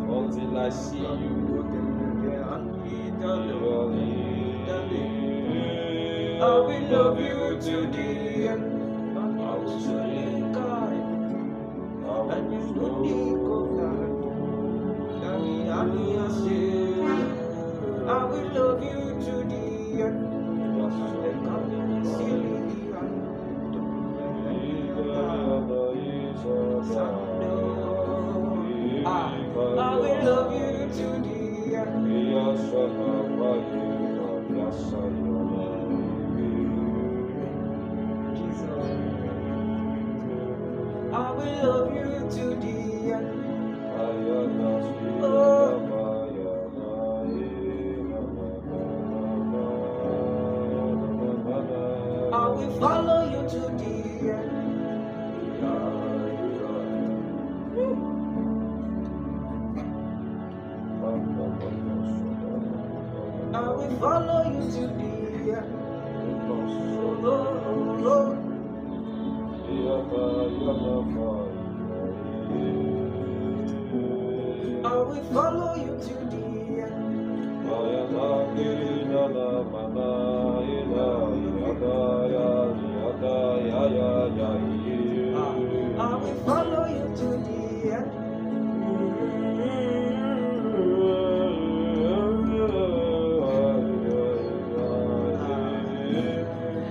until I see you. I will love you to the end. I will surely guide. And you know I will love you to the end. I will love you to the end. I will love you to the end. I will follow you to the end. I will follow you to the end. I will follow you to the end. I will follow you to the end.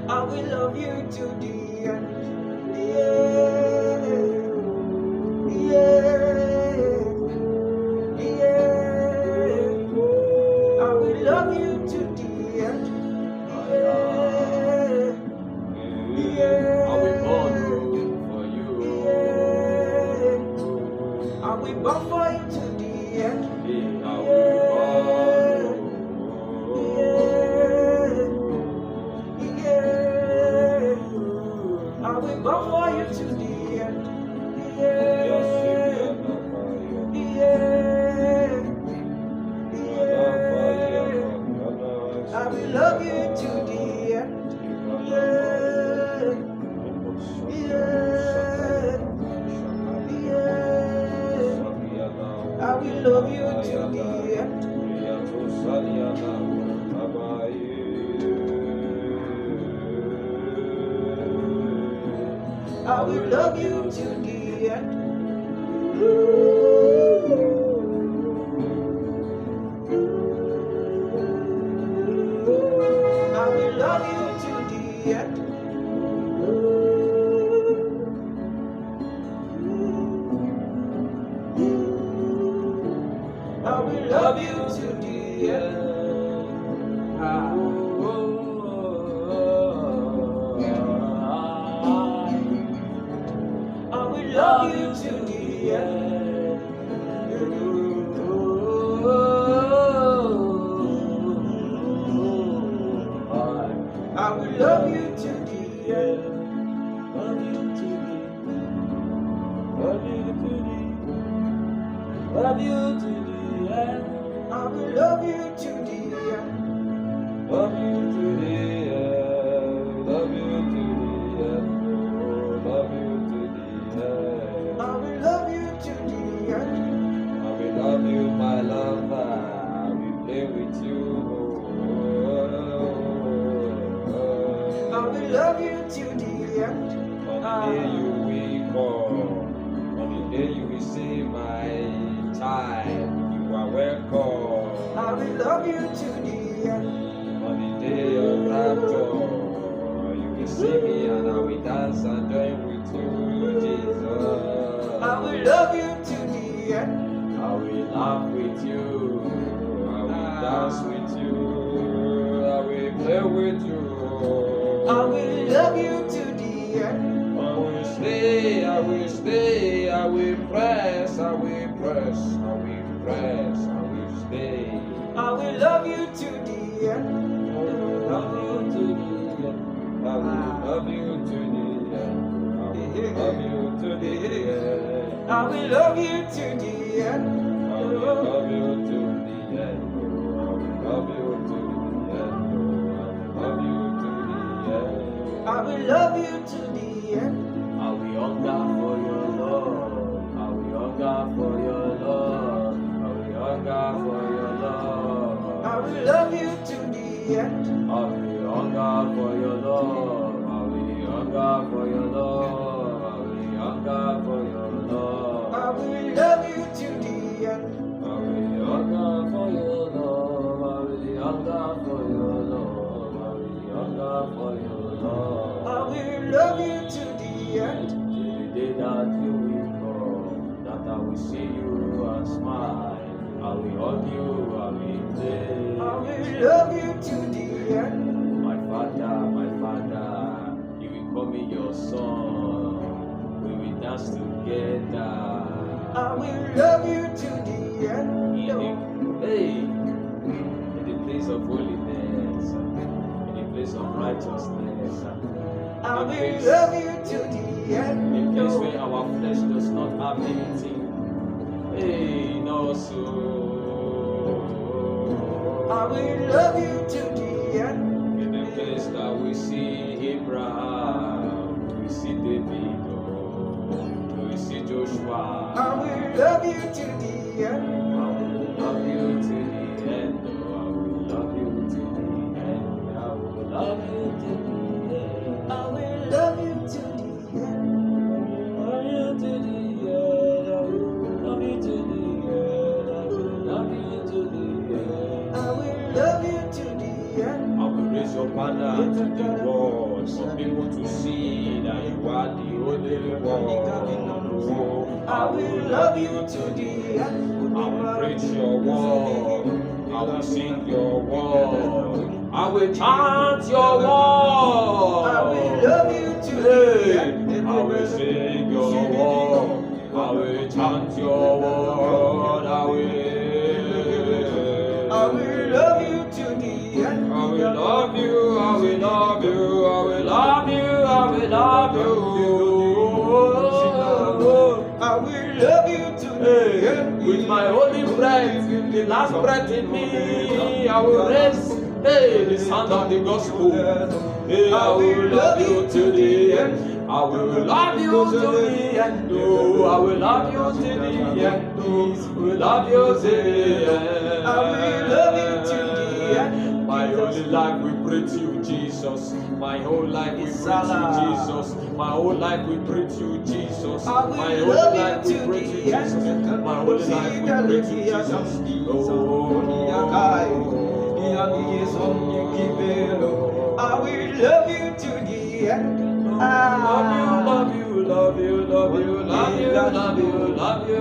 I will love you to the end. Yeah, yeah, yeah. I will love you to the end. Yeah, yeah. I will born for you. Yeah, I will born for you to the end. I will I will go for you to the end. Yeah, yeah, yeah. I will love you to the end. Yeah, yeah, yeah. I will love you to the end. I will love you to the end. I will love you to the end. I will love you to the end. Love you to the end. I will love you to the end. Love you to the end. Love you to the end. Love you to the end. I will love you to the end. Love you to the end. Love you to the end. Love you to the end. I will love you to the end. I will love you, my lover. I will play with you. I will love you to the end. On the day you will come, on the day you will see my child, you are welcome. I will love you to the end. On the day of rapture, you will see me and I will dance and join with you, Jesus. I will love you to the end. I will laugh with you. I will dance with you. I will play with you. I will love you to the end. I will stay, I will stay, I will press, I will press, I will press, I will stay. I will love you to the end. I will love you to the end. I will love you to the end. I will love you to the end. I will love you to the end. I will love you to the end. I will love you to the end. I will love you to the end. I will love you to the end. I will hunger for your love. I will hunger for your the end. I will hunger for your love. I will hunger for your love. I will hunger for your love. I will love you to the end. I will hunger for your love. I will hunger for your love. I will hunger for your love. I will love you to the end. Till the day that you will come, that I will see you and smile. I will hug you, I will play. I will love you to the end. My father, you will call me your son. We will dance together. I will love you to the end. In the place of holiness, in the place of righteousness. I will love you to the end. In a place where our flesh does not have anything. No soul. I will love you to the end. In the place that we see Abraham, we see David, we see Joshua. I will love you to the end. I will love you to the end. I will love you to the end. I will love you to the end. I will love you to the end. I will love you to the end. Love you to the end. I will love you to the end. I will love you to the end. I will raise your banner to the world for people to see that you are the only one. I will love you to the end. I will preach your word. I will sing your word. I will chant your word. I will love you to the end. I will sing your word. I will chant your word. I will love you to the end. I will love you. I will love you. I will love you. I will love you. I will love you to the end. With my holy breath, the last breath in me, I will raise the sound of the gospel. I will love you to the end. I will love you to the end. Oh, I will love you to the end. I will love you to the end. I will love you to the end. My whole life we pray to you, Jesus. My whole life we pray to you, Jesus. My whole life we pray to you, Jesus. My whole life we pray to you, Jesus. My whole life we pray to you, Jesus. Oh, I will love you to the end. Love you, love you, love you, love you, love you, love you.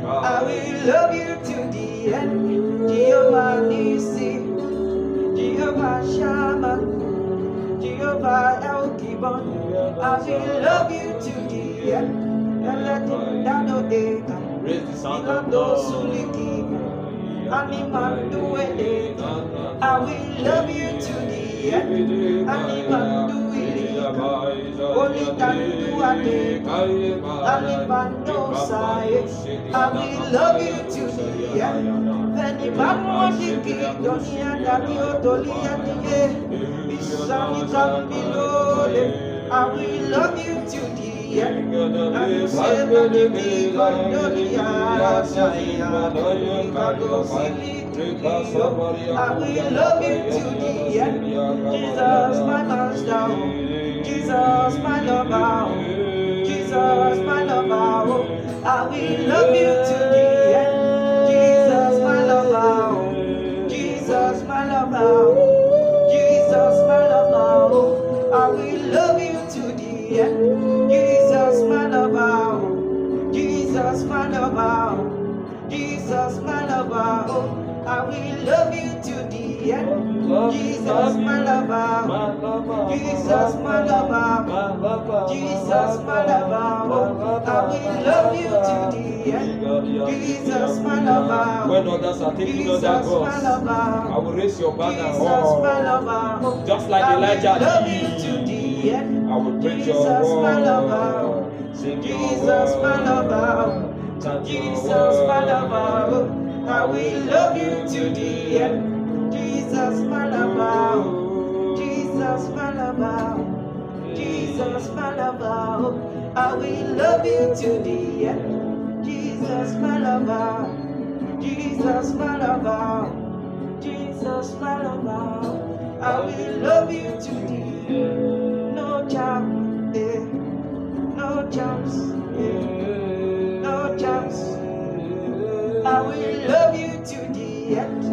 I will love you to the end. Jehovah Nissi, Jehovah Shammah, Jehovah El Gibon. I will love you to the end. And let it down the day. Raise the sound of love. I will love you to the end. Only I will love you to the end. I will love you to the end. I will say I will love you to the end. Jesus, my master. Jesus, my lover. Jesus, my lover. I will love you to the end. Jesus, my lover. Jesus, my lover. Jesus, my lover. I will love you to the end. Jesus, my lover. Jesus, my lover. Jesus, my lover. I will love you to the end. Jesus, my lover. Jesus, my lover. Jesus, my lover. I will love you to the end. Jesus, my lover. When others are taking other gods, I will raise your banner. Just like Elijah did. I will preach your word. Sing Jesus, my lover. Jesus, my lover. I will love you to the end. Jesus, my lover. Jesus, my lover. Jesus, my lover. I will love you to the end. Jesus, my lover. Jesus, my lover. Jesus, Jesus, my lover. I will love you to the end. No chance, no chance, no chance. I will love you to the end.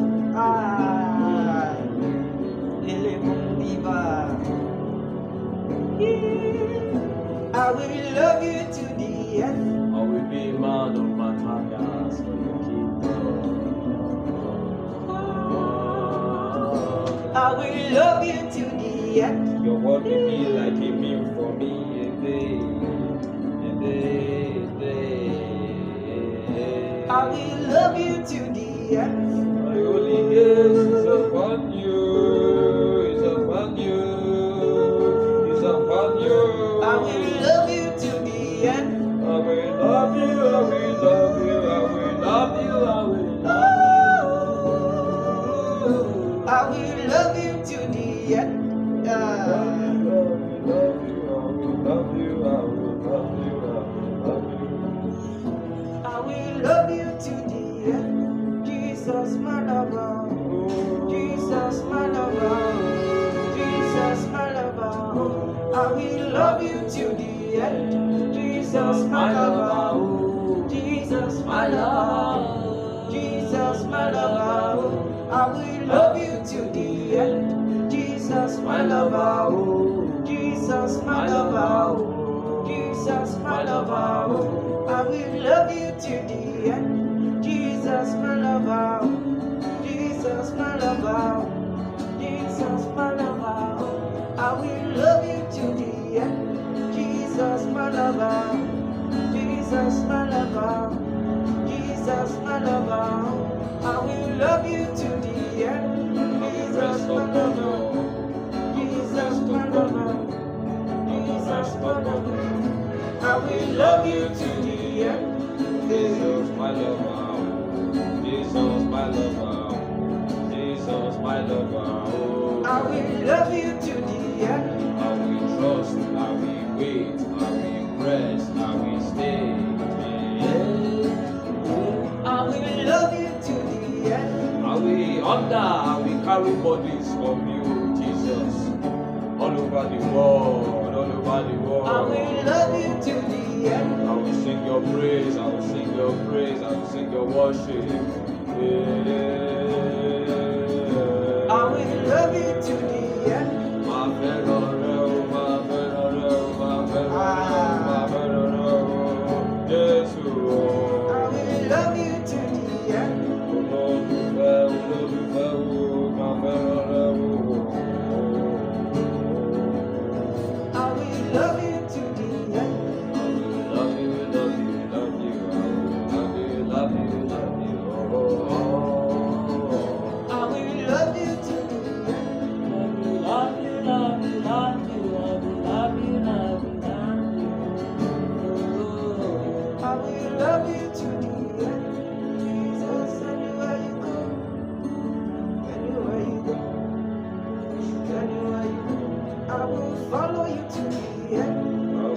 I will love you to the end. I will be man of my tigers for your kingdom. I will love you to the end. Your word will be like a meal for me a day, a day, a day. I will love you to the end. My holy gaze is upon you, is upon you, is upon you. I will love you to the end. I will love you, I will love you, I will love you, I will love you. I will love you to the end. I will love you, I will love you, I will love you, I will love you. I will love you to the end. Jesus, my lover. Jesus, my lover. Jesus, my lover. I will love you to the end. Jesus, my lover. Jesus, my lover. Jesus, my lover. I will love you to the end. Jesus, my lover. Jesus, my lover. Jesus, my lover. I will love you to the end. Jesus, my lover. Jesus, my lover. Jesus, my lover. I will love you to the end. Jesus, my lover. Jesus, my lover. Jesus, my lover. I will love you to the end. Jesus, my lover. Jesus, my lover. Jesus, my lover. I will love you to the end. Jesus, my lover. Jesus, my lover. Jesus, my lover. I will love you to the end. I will trust, I will wait, I will press, I will stay. I will love you to the end. I will under, I will carry bodies from you, Jesus. All over the world, all over the world. I will love you to the end. I will sing your praise, I will sing your praise, I will sing your worship. I will love you to the end. My fellow, my fellow, my fellow, yes, I will love you to the end. I will love you to the end. I will love you, love you, love you. I will love you, love you. I will love you to the end. I will love you, love you, love you. I will love you to the end. Jesus, anywhere you go, anywhere you go, anywhere you go, I will follow you to the end.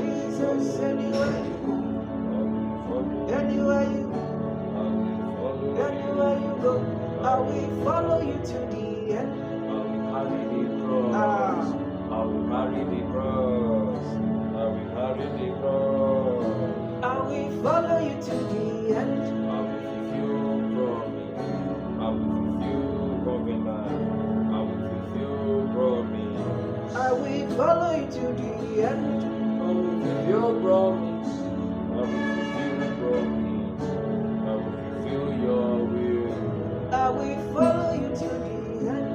Jesus, anywhere you go, anywhere you go, anywhere you go, I will follow you to the end. I will carry the cross. I will carry the cross. I will carry the cross. I will follow you to the end. I will fulfill promise. I will fulfill covenant. I will fulfill promise. I will follow you to the end. I will fulfill promise. I will fulfill promise. I will fulfill your will. I will follow you to the end.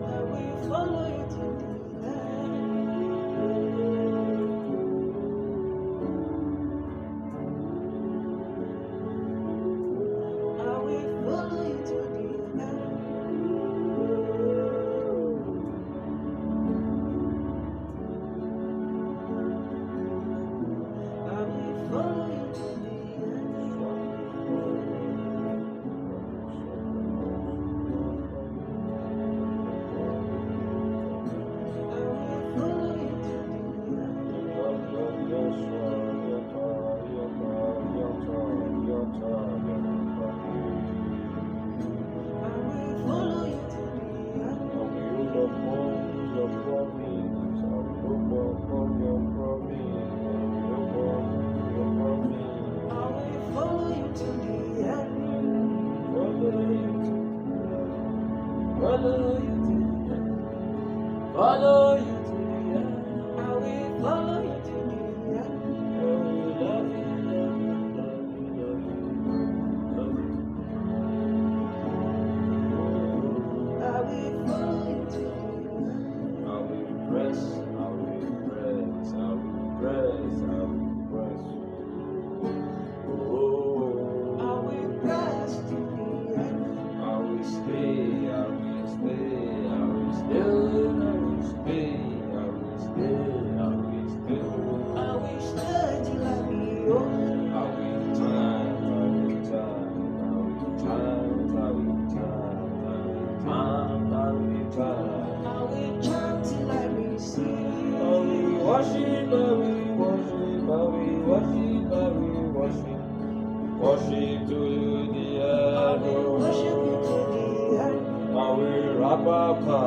I will follow you to the end. I will follow you to the end. follow you to the end. Follow you to the end. I will follow you to the end. Oh, love you, love you, love you, love you, love you. I will follow you to the end. I will press, I will press, I will press, I will press. Oh, I will press to the end. I will stay, I will stay, I will stay, I will stay, I will stay, I will stay. I will stay till I be yours. I will time, I will time, I will time, I will time, I will time, I will time. I will chant till I receive. I will worship, I will worship, I will worship, I will worship. Worship to the I end. will worship you to the end. I will rababa,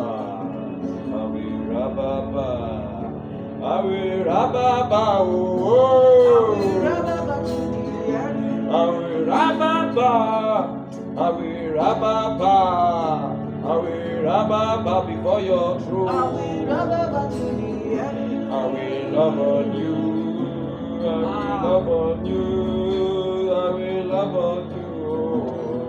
I will rababa, I will rababa, I will oh. rababa to the end. I will rababa, I will rababa, I will rababa before your I throne. will rababa to the end. I will love on you, I will love on you, I will love on you.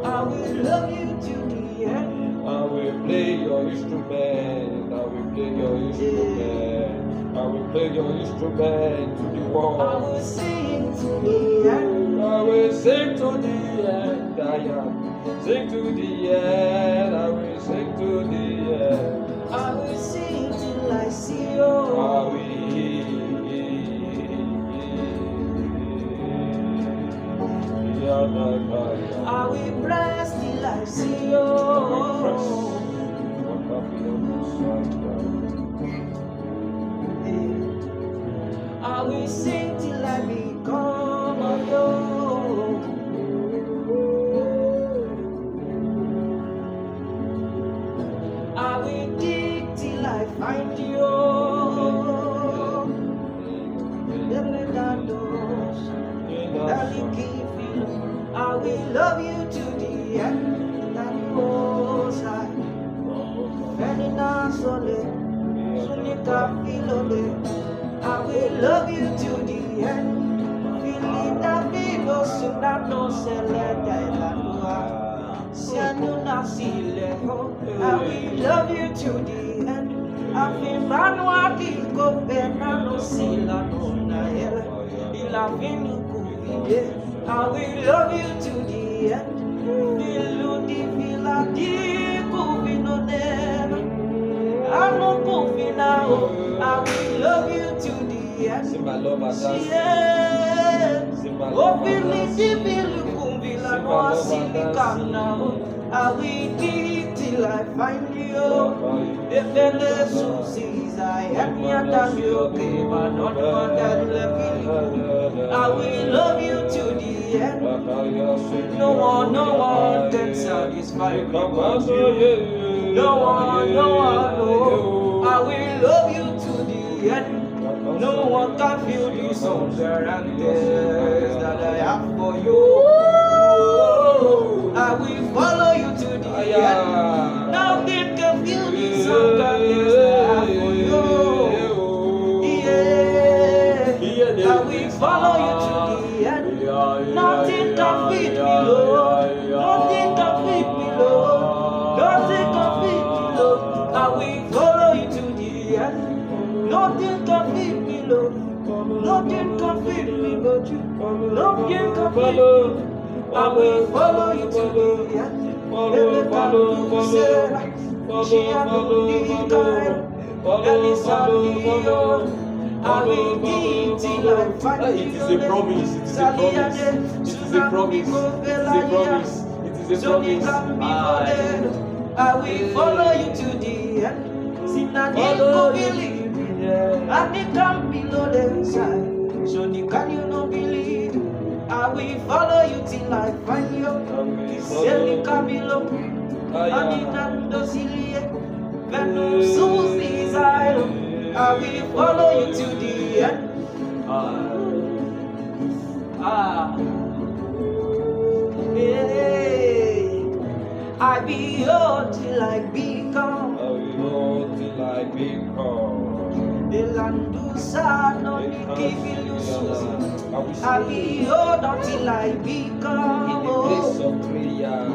I will love you to the end. I will play your instrument, I will play your instrument, I will play your instrument to the I world. will sing to the end. I will sing to the end, I am. Sing to the end, I will sing to the end. I will sing till I see you. I will. I will press till I see you. I will sing till I become of you. I will dig till I find you. I will love you to the end. That was I. I will love you to the end. Feeling that feel so that no select I will love you to the end. I feel manually go no sila no nael. I will love you to the end. I will love you to the end. See my love and dance. See my Oh, love and feel dance. it, feel it, kumbila no silikana. I will dig till I find you. If the Susi's I am your damn you, but not one that left me. I will love you to the end. No one can satisfy me but you. No one, no. I will love you to the end. No one can feel this hunger and thirst that I have for you. I will follow you to the end. Nothing can feel this hunger and thirst that I have for you. Yeah, I will follow you to the end. Nothing can feed me, Lord. Nothing can feed me, Lord. Nothing can feed me, Lord. I will follow you to the end. Nothing can feed me, Lord. Nothing can feed me but you. Nothing can feed me. I will follow you to the end. I will dig till I find you. It is a promise. It is a promise. It is a promise. It is a promise. It is a promise. I will follow you to the end. Follow you. I can below the side. So can you not believe? I will follow you till I find you. Silly Camilo. I will follow you to the end. Hey, I be old till I become. I will hold till I become. Elandusa no nikivilusuzi. I be old until I become. In the place of prayer.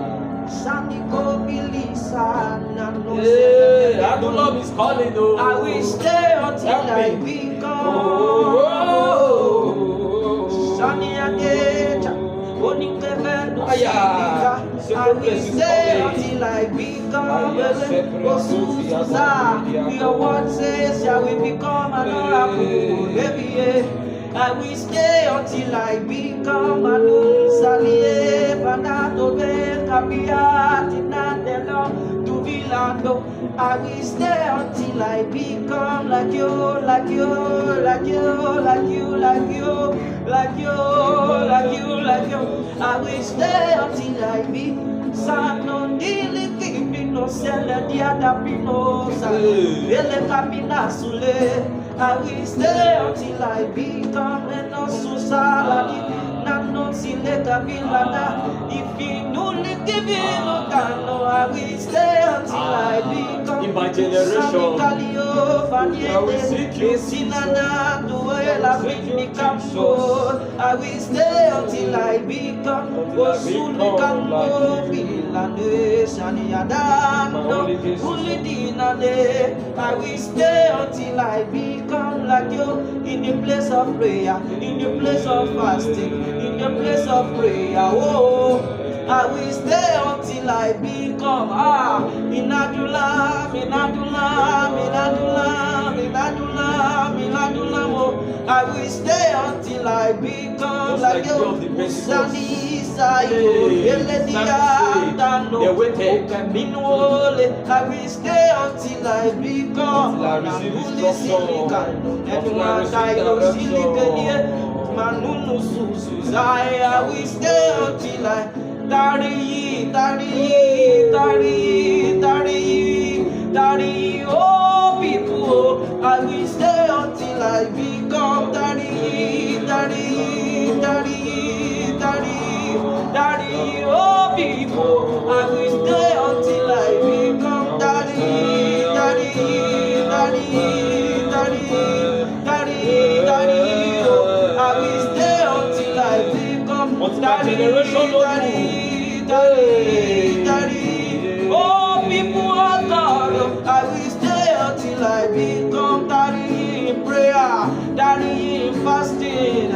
Saniko Bilisana no. Hey, Adullam is calling. Oh. I will stay until I become. Sunny Adeja, Onikevendo Sika. I will stay until I become. Osuza, your word says, shall we become an oracle? Baby, I will stay until I become an Salie, Panato, Capia, Tinandelo, Duvilando. I will stay until I become like you, like you, like you, like you, like you, like you, like you, like you. I will stay until I be Sano Nili Pino Sele Diada Pinosa Ele Camina Sule. I will stay until I become an Osusaladi. Nano Sile Cabilada. If you newly give in Otano, I will stay until I become. In my generation, I will seek you. I will stay until I become. I will stay until I become like you in the place of prayer, in the place of fasting, in the place of prayer. Oh. I will stay until I become Minadula, Minadula, Minadula, Minadula, Minadula. Oh, I will stay until I become like you. Sani Sayo, Eledia, Dano, Minuole. I will stay until I become. I receive instruction. Manunu Susuzai. I will stay until I. Daddy, oh people, I will stay until I become daddy, oh people, I will stay until I become daddy, oh, I will stay until I become daddy. Oh, people of God, I will stay until I become daddy in prayer, daddy in fasting,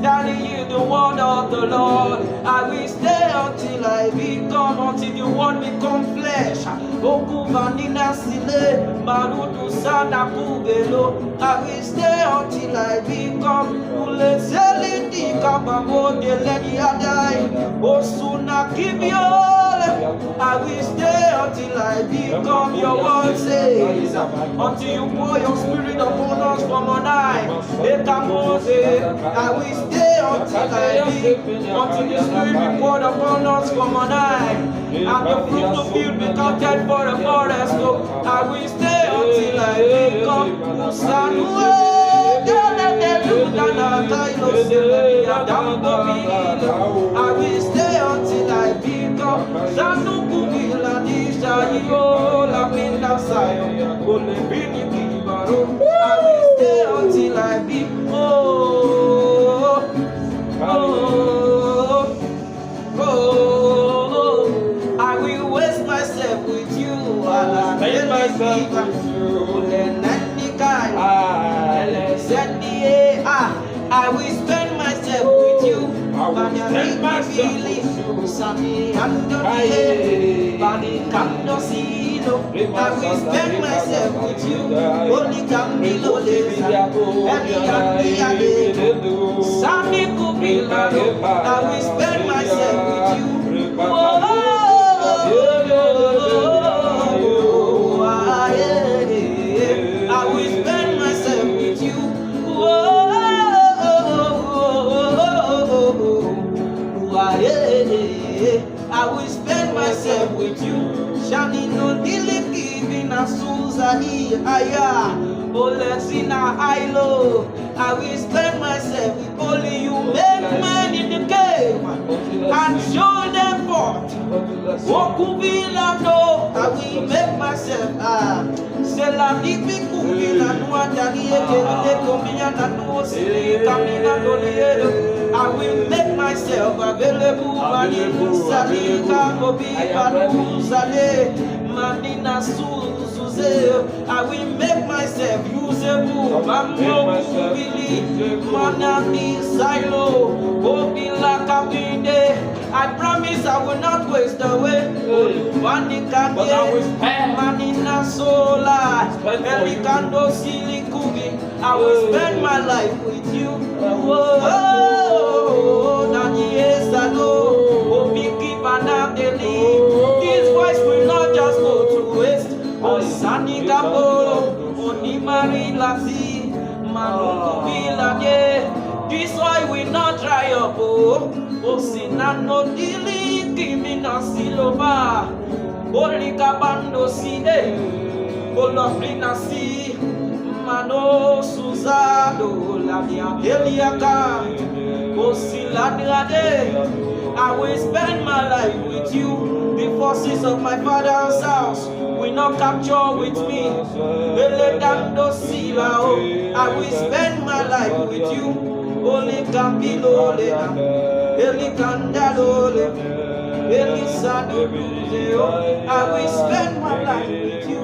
daddy in the word of the Lord. I will stay until I become, until the word become flesh. Okuvanina sile, marudu sana kuvelo. I will stay until I become. Ulezelindi kabamo de lady adai. Osuna kibiole. I will stay until I become. Your word says, until you pour your spirit upon us from on high. I will stay until I become. Until the spirit be poured upon us from on high. And the fruit of the field be counted for the forest. So I will stay until I become. I will stay until I become. I will stay until I become. I will waste myself with you. I will spend myself with you. I will spend myself with you. I will spend myself with you. Only Camilo Sami Kubilado. I will spend myself with you. I will spend myself with you. I will spend myself with you. Shani no diliki vina suza aya. Olesina ailo. I will spend myself with only you. Make men in the cave and show them forth. Okuvila no, I will make myself. C'est la difficulté na noa dalie kele komia na no sili kamina doliero. I will make myself available. Mani salika kobi panu sale manina suze. I will make myself usable. Bambo kubili manani silo obila kabinde. I promise I will not waste away. Manika manina sola elikando silikugi. I will spend my life with you. This voice will not just go to waste. Osani kapolo, onimari lasi, manuku bilade. This oil will not dry up. Osinano dili kimina silova. Olikabando si olofrina si. Mano suzado la mia eliaka. Osiladrade. I will spend my life with you. The forces of my father's house will not capture with me. I will spend my life with you. Only Campilole, Elicandalole, Elisado. I will spend my life with you.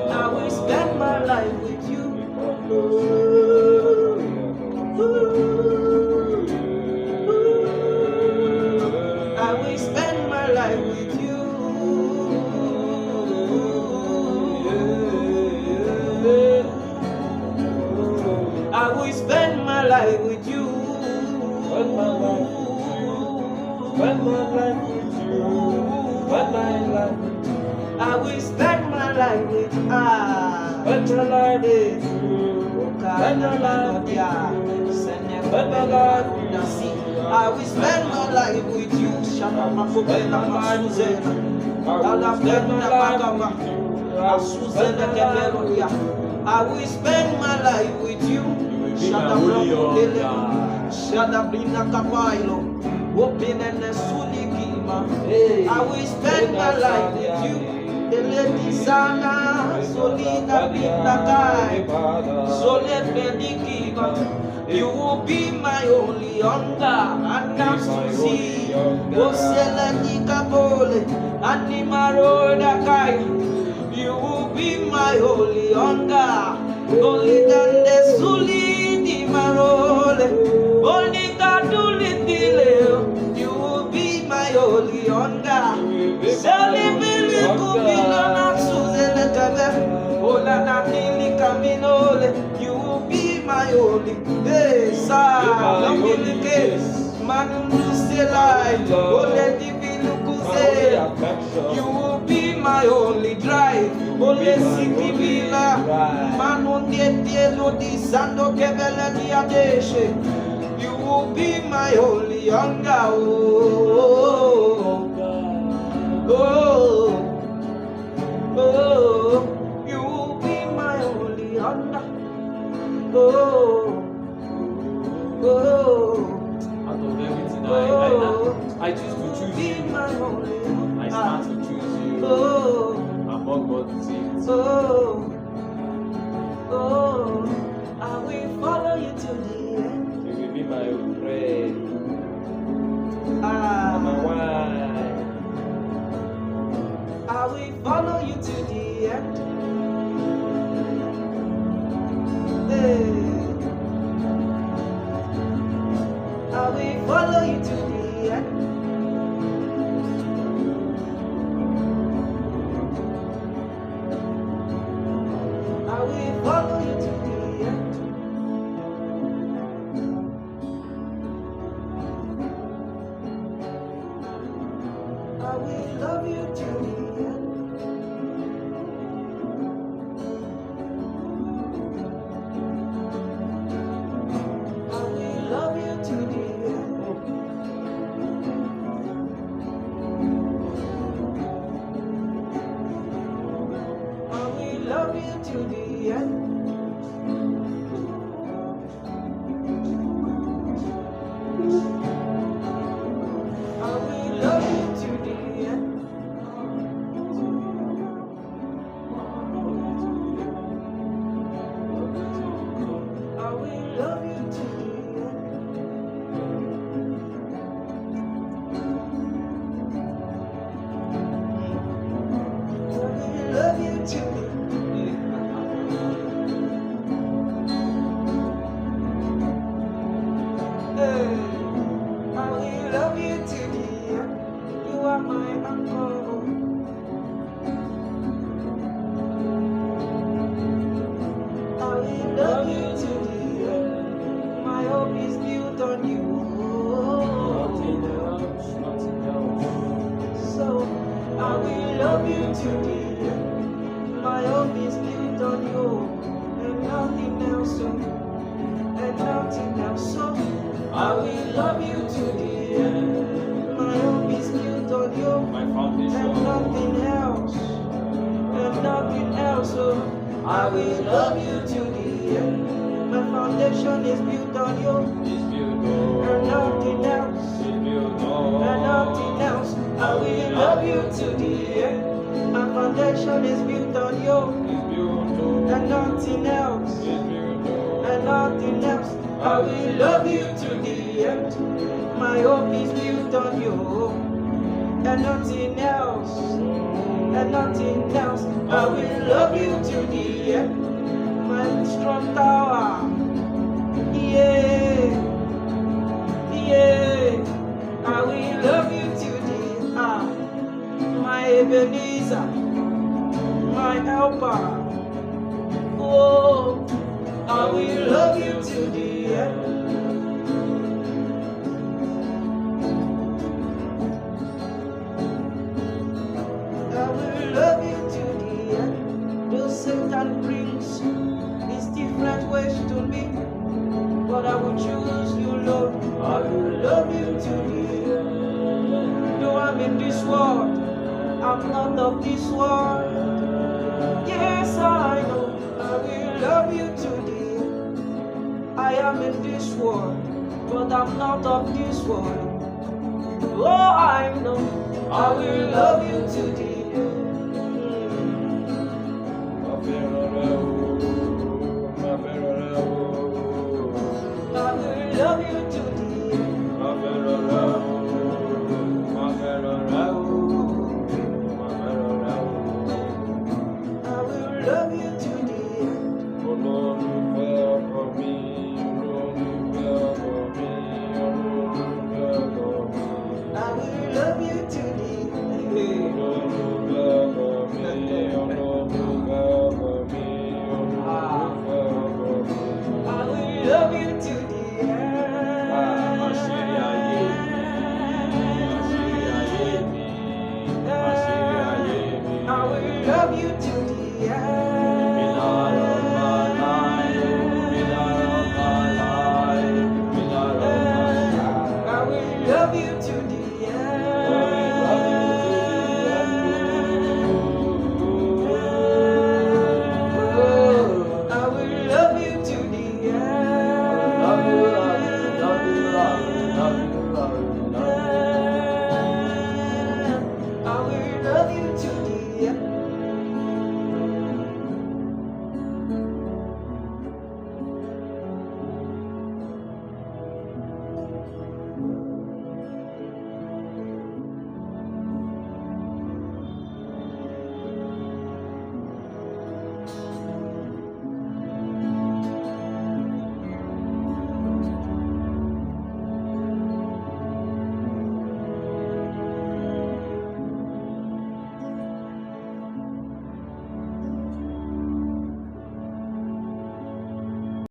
I will spend my life with you. I will spend my life with you. I will spend my life with you. Spend my life with you. Spend my life with you. I will spend my life with Spend my life with you. Spend my life with you. Spend my life with you. I will spend my life with you. Spend my life with you. I will spend my life with you. I will spend my life with you. Sana solida binakai sole bendikiba. You will be my only hunger and susi. Osela nikabole animaro dakai. You will be my only hunger. Only dande suli di marole. Only kaduli dile. You will be my only hunger. You will be my only you will be my only drive. Only city villa. You will be my only hunger. You will be my only hunger. Out of everything I choose to choose you. I start to choose you among God's things. I will follow you to the end. You will be my friend, my wife. I will follow you to the end. I will follow you to the end. I will follow you to the end. I will love you to the end. I will love you to the end. I to the end. I will love you to the end. I will love you to the end. I will love you to the end. I will love you to the end. You are my uncle. I will love you to the end. My hope is built on you. Nothing else, nothing else. So I will love you to the end. My hope is built on you, and nothing else. And nothing else. So I will love you to the end. My hope is built on you, My foundation. and nothing else. And nothing else. So I will love you to the end. My foundation is built on you, It's beautiful. and nothing else. It's beautiful. And nothing else. I will love you to the end. My foundation is built on you, It's beautiful. and nothing else. It's beautiful. And nothing else. I will love you to the end. My hope is built on you, and nothing else. And nothing else. I will love you to the end. My strong tower. Yeah. Yeah. I will love you to the end. My Ebenezer. My helper. Oh, I will love you to the end. I will love you to the end. Though Satan brings his different ways to me, but I will choose you, Lord. I will love you to the end. Though I'm in this world, I'm not of this world. Yes, I know. I will love you to the end. I am in this world, but I'm not of this world. Oh, I know. I will love you to the end. I will love you to the end. I will love you to the end. I will love you to the end. I will love you to the end. I will love you to the end. I will love you to the end.